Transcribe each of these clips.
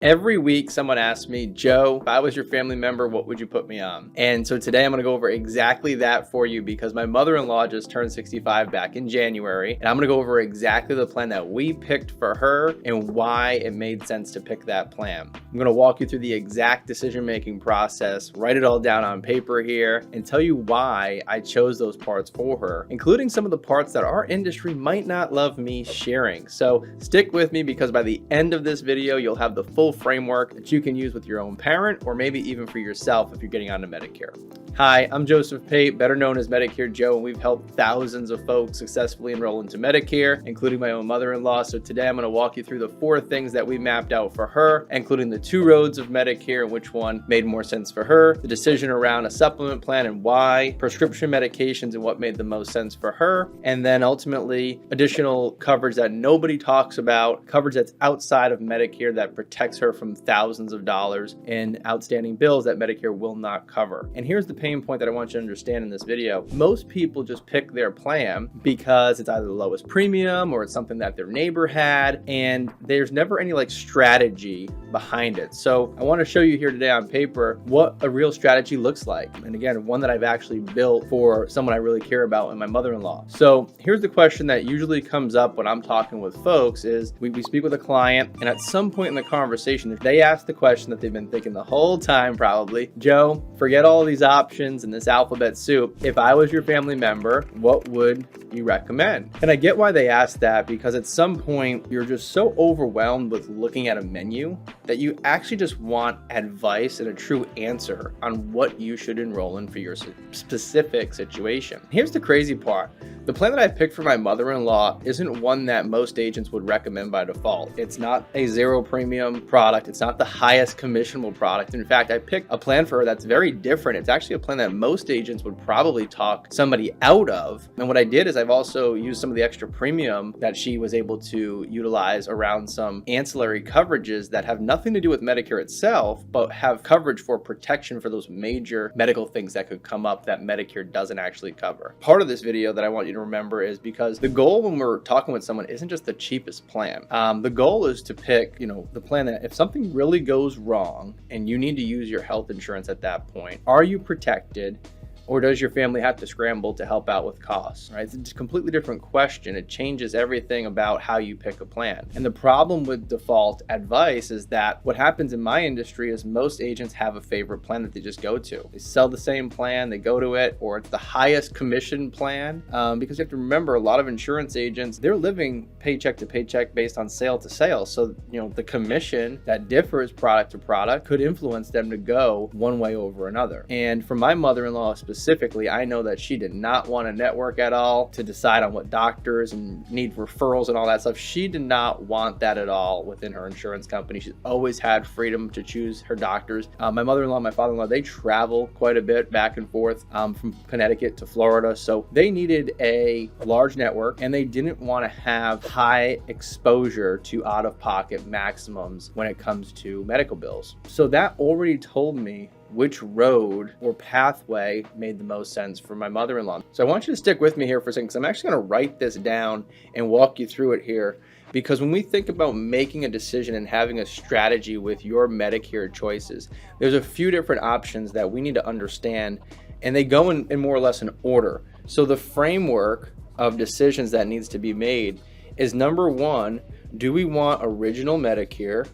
Every week, someone asks me, Joe, if I was your family member, what would you put me on? And so today I'm going to go over exactly that for you because my mother-in-law just turned 65 back in January. And I'm going to go over exactly the plan that we picked for her and why it made sense to pick that plan. I'm going to walk you through the exact decision-making process, write it all down on paper here, and tell you why I chose those parts for her, including some of the parts that our industry might not love me sharing. So stick with me because by the end of this video, you'll have the full framework that you can use with your own parent or maybe even for yourself if you're getting onto Medicare. Hi, I'm Joseph Pate, better known as Medicare Joe, and we've helped thousands of folks successfully enroll into Medicare, including my own mother-in-law. So today I'm going to walk you through the 4 things that we mapped out for her, including the 2 roads of Medicare and which one made more sense for her, the decision around a supplement plan and why, prescription medications and what made the most sense for her, and then ultimately additional coverage that nobody talks about, coverage that's outside of Medicare that protects her from thousands of dollars in outstanding bills that Medicare will not cover. And here's the pain point that I want you to understand in this video. Most people just pick their plan because it's either the lowest premium or it's something that their neighbor had, and there's never any strategy behind it. So I want to show you here today on paper what a real strategy looks like. And again, one that I've actually built for someone I really care about and my mother-in-law. So here's the question that usually comes up when I'm talking with folks is we speak with a client, and at some point in the conversation, they ask the question that they've been thinking the whole time probably, Joe, forget all these options and this alphabet soup. If I was your family member, what would you recommend? And I get why they ask that because at some point you're just so overwhelmed with looking at a menu that you actually just want advice and a true answer on what you should enroll in for your specific situation. Here's the crazy part. The plan that I picked for my mother-in-law isn't one that most agents would recommend by default. It's not a 0 premium product. It's not the highest commissionable product. In fact, I picked a plan for her that's very different. It's actually a plan that most agents would probably talk somebody out of. And what I did is I've also used some of the extra premium that she was able to utilize around some ancillary coverages that have nothing to do with Medicare itself, but have coverage for protection for those major medical things that could come up that Medicare doesn't actually cover. Part of this video that I want you to remember is because the goal when we're talking with someone isn't just the cheapest plan. The goal is to pick, the plan that if something really goes wrong and you need to use your health insurance at that point, are you protected? Or does your family have to scramble to help out with costs, right? It's a completely different question. It changes everything about how you pick a plan. And the problem with default advice is that what happens in my industry is most agents have a favorite plan that they just go to. They sell the same plan, they go to it, or it's the highest commission plan. Because you have to remember, a lot of insurance agents, they're living paycheck to paycheck based on sale to sale. So, the commission that differs product to product could influence them to go one way over another. And for my mother-in-law specifically, I know that she did not want to network at all to decide on what doctors and need referrals and all that stuff. She did not want that at all within her insurance company. She's always had freedom to choose her doctors. My mother-in-law and my father-in-law, they travel quite a bit back and forth from Connecticut to Florida. So they needed a large network and they didn't want to have high exposure to out-of-pocket maximums when it comes to medical bills. So that already told me which road or pathway made the most sense for my mother-in-law. So I want you to stick with me here for a second because I'm actually going to write this down and walk you through it here. Because when we think about making a decision and having a strategy with your Medicare choices, there's a few different options that we need to understand, and they go in more or less an order. So the framework of decisions that needs to be made is number 1, do we want original Medicare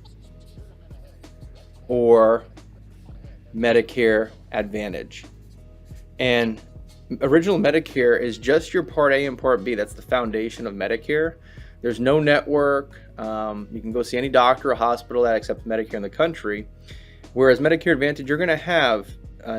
or Medicare Advantage? And original Medicare is just your Part A and Part B. That's the foundation of Medicare. There's no network. You can go see any doctor or hospital that accepts Medicare in the country. Whereas Medicare Advantage, you're going to have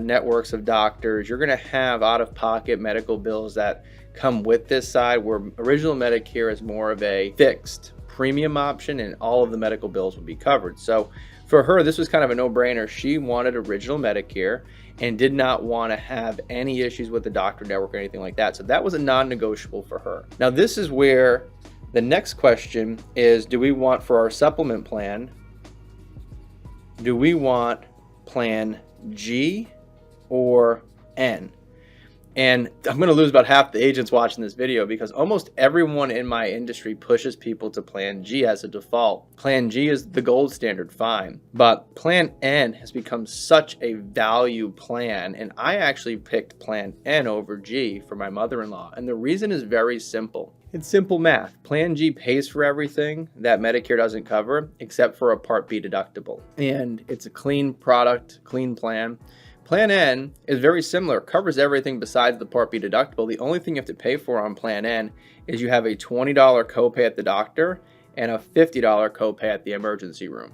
networks of doctors. You're going to have out-of-pocket medical bills that come with this side, where original Medicare is more of a fixed premium option and all of the medical bills would be covered. So for her, this was kind of a no-brainer. She wanted original Medicare and did not want to have any issues with the doctor network or anything like that. So that was a non-negotiable for her. Now, this is where the next question is, do we want for our supplement plan, do we want plan G or N? And I'm going to lose about half the agents watching this video because almost everyone in my industry pushes people to Plan G as a default. Plan G is the gold standard, fine. But Plan N has become such a value plan. And I actually picked Plan N over G for my mother-in-law. And the reason is very simple. It's simple math. Plan G pays for everything that Medicare doesn't cover except for a Part B deductible. And it's a clean product, clean plan. Plan N is very similar, covers everything besides the Part B deductible. The only thing you have to pay for on Plan N is you have a $20 copay at the doctor and a $50 copay at the emergency room.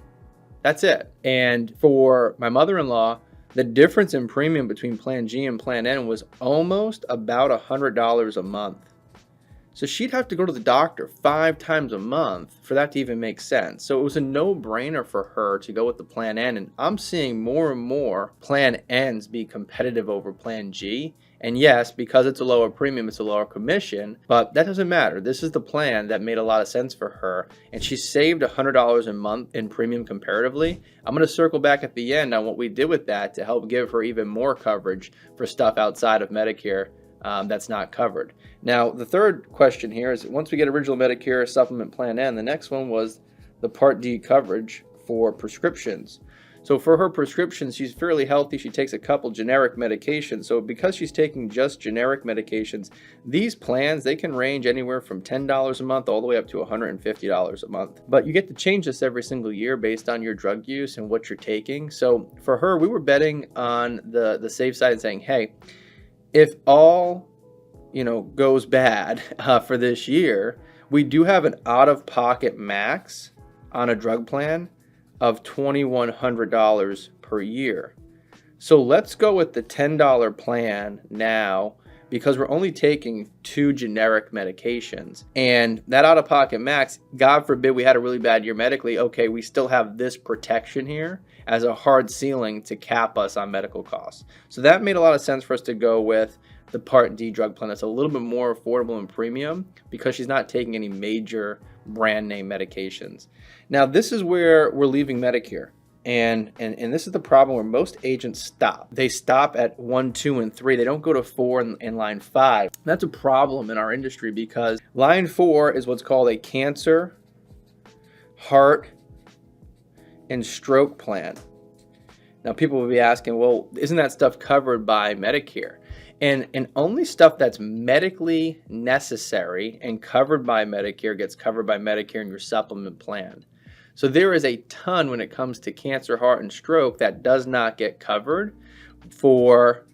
That's it. And for my mother-in-law, the difference in premium between Plan G and Plan N was almost about $100 a month. So she'd have to go to the doctor 5 times a month for that to even make sense. So it was a no-brainer for her to go with the Plan N. And I'm seeing more and more Plan Ns be competitive over Plan G. And yes, because it's a lower premium, it's a lower commission, but that doesn't matter. This is the plan that made a lot of sense for her. And she saved $100 a month in premium comparatively. I'm going to circle back at the end on what we did with that to help give her even more coverage for stuff outside of Medicare that's not covered. Now, the third question here is once we get original Medicare supplement Plan N, the next one was the Part D coverage for prescriptions. So for her prescriptions, she's fairly healthy. She takes a couple generic medications. So because she's taking just generic medications, these plans, they can range anywhere from $10 a month all the way up to $150 a month. But you get to change this every single year based on your drug use and what you're taking. So for her, we were betting on the safe side and saying, hey, if all, goes bad for this year, we do have an out-of-pocket max on a drug plan of $2,100 per year. So let's go with the $10 plan now because we're only taking 2 generic medications. And that out-of-pocket max, God forbid we had a really bad year medically, okay, we still have this protection here as a hard ceiling to cap us on medical costs. So that made a lot of sense for us to go with the Part D drug plan that's a little bit more affordable in premium because she's not taking any major brand name medications. Now, this is where we're leaving Medicare. And this is the problem where most agents stop. They stop at 1, 2, and 3. They don't go to 4 in line 5. That's a problem in our industry because line 4 is what's called a cancer, heart, and stroke plan. Now, people will be asking, well, isn't that stuff covered by Medicare? And only stuff that's medically necessary and covered by Medicare gets covered by Medicare in your supplement plan. So there is a ton when it comes to cancer, heart, and stroke that does not get covered for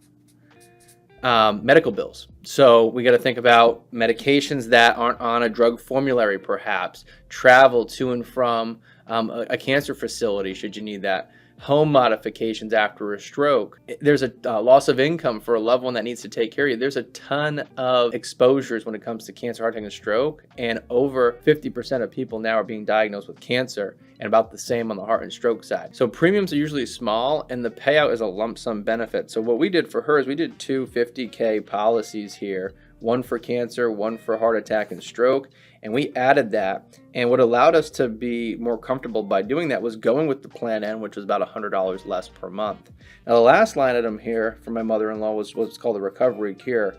medical bills. So we got to think about medications that aren't on a drug formulary, perhaps, travel to and from a cancer facility should you need that, home modifications after a stroke. There's a loss of income for a loved one that needs to take care of you. There's a ton of exposures when it comes to cancer, heart attack, and stroke, and over 50% of people now are being diagnosed with cancer, and about the same on the heart and stroke side. So premiums are usually small, and the payout is a lump sum benefit. So what we did for her is we did 2 $50K policies here, one for cancer, one for heart attack and stroke, and we added that. And what allowed us to be more comfortable by doing that was going with the Plan N, which was about $100 less per month. Now, the last line item here for my mother-in-law was what's called a Recovery Care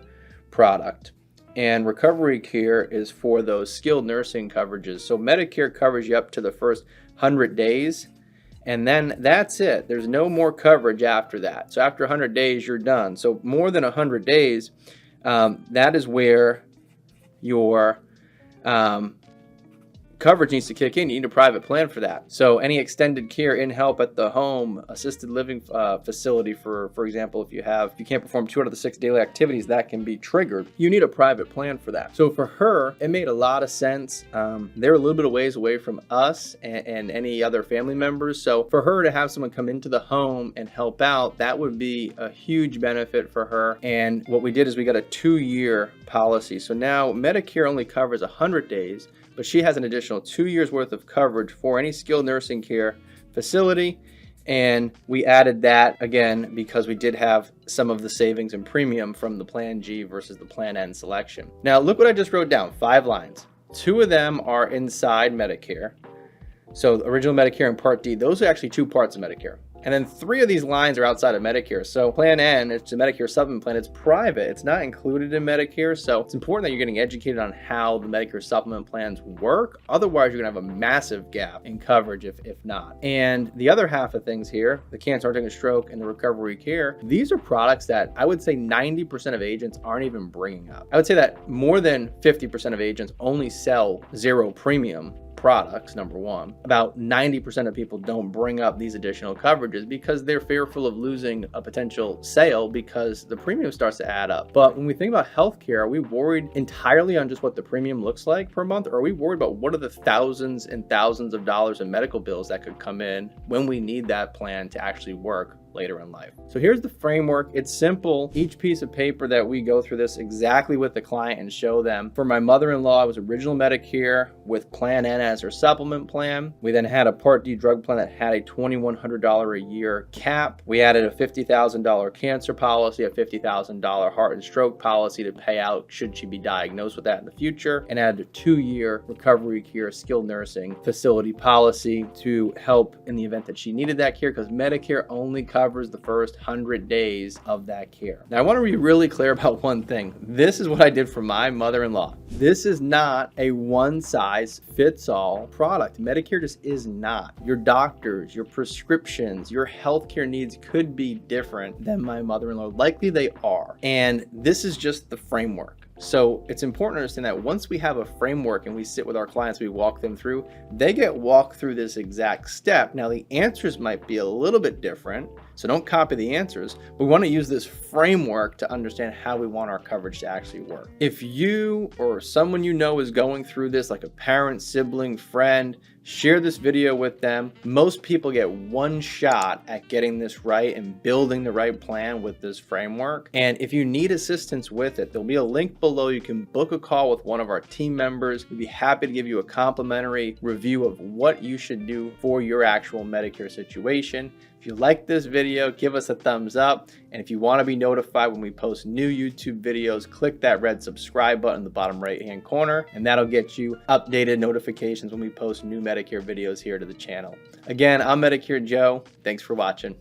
product. And Recovery Care is for those skilled nursing coverages. So Medicare covers you up to the first 100 days, and then that's it. There's no more coverage after that. So after 100 days, you're done. So more than 100 days, that is where your coverage needs to kick in. You need a private plan for that. So any extended care in help at the home, assisted living facility, for example, if you can't perform 2 out of the 6 daily activities, that can be triggered. You need a private plan for that. So for her, it made a lot of sense. They're a little bit of ways away from us and any other family members. So for her to have someone come into the home and help out, that would be a huge benefit for her. And what we did is we got a 2-year policy. So now Medicare only covers 100 days, but she has an additional 2 years worth of coverage for any skilled nursing care facility. And we added that again because we did have some of the savings and premium from the Plan G versus the Plan N selection. Now look what I just wrote down, 5 lines. 2 of them are inside Medicare. So original Medicare and Part D, those are actually 2 parts of Medicare. And then 3 of these lines are outside of Medicare. So Plan N, it's a Medicare supplement plan. It's private. It's not included in Medicare. So it's important that you're getting educated on how the Medicare supplement plans work. Otherwise, you're going to have a massive gap in coverage if not. And the other half of things here, the cancer, heart attack, and stroke, and the recovery care, these are products that I would say 90% of agents aren't even bringing up. I would say that more than 50% of agents only sell 0 premium products, number one. About 90% of people don't bring up these additional coverages because they're fearful of losing a potential sale because the premium starts to add up. But when we think about healthcare, are we worried entirely on just what the premium looks like per month? Or are we worried about what are the thousands and thousands of dollars in medical bills that could come in when we need that plan to actually work later in life? So here's the framework. It's simple. Each piece of paper that we go through this exactly with the client and show them. For my mother-in-law, it was original Medicare with Plan N as her supplement plan. We then had a Part D drug plan that had a $2,100 a year cap. We added a $50,000 cancer policy, a $50,000 heart and stroke policy to pay out should she be diagnosed with that in the future, and added a 2-year recovery care skilled nursing facility policy to help in the event that she needed that care, because Medicare only covers the first 100 days of that care. Now, I want to be really clear about one thing. This is what I did for my mother-in-law. This is not a one-size-fits-all product. Medicare just is not. Your doctors, your prescriptions, your healthcare needs could be different than my mother-in-law. Likely they are. And this is just the framework. So it's important to understand that once we have a framework and we sit with our clients, we walk them through, they get walked through this exact step. Now, the answers might be a little bit different, so don't copy the answers. We want to use this framework to understand how we want our coverage to actually work. If you or someone you know is going through this, like a parent, sibling, friend, share this video with them. Most people get one shot at getting this right and building the right plan with this framework. And if you need assistance with it, there'll be a link below. You can book a call with one of our team members. We'd be happy to give you a complimentary review of what you should do for your actual Medicare situation. If you like this video, give us a thumbs up. And if you want to be notified when we post new YouTube videos, click that red subscribe button in the bottom right-hand corner, and that'll get you updated notifications when we post new Medicare videos here to the channel. Again, I'm Medicare Joe. Thanks for watching.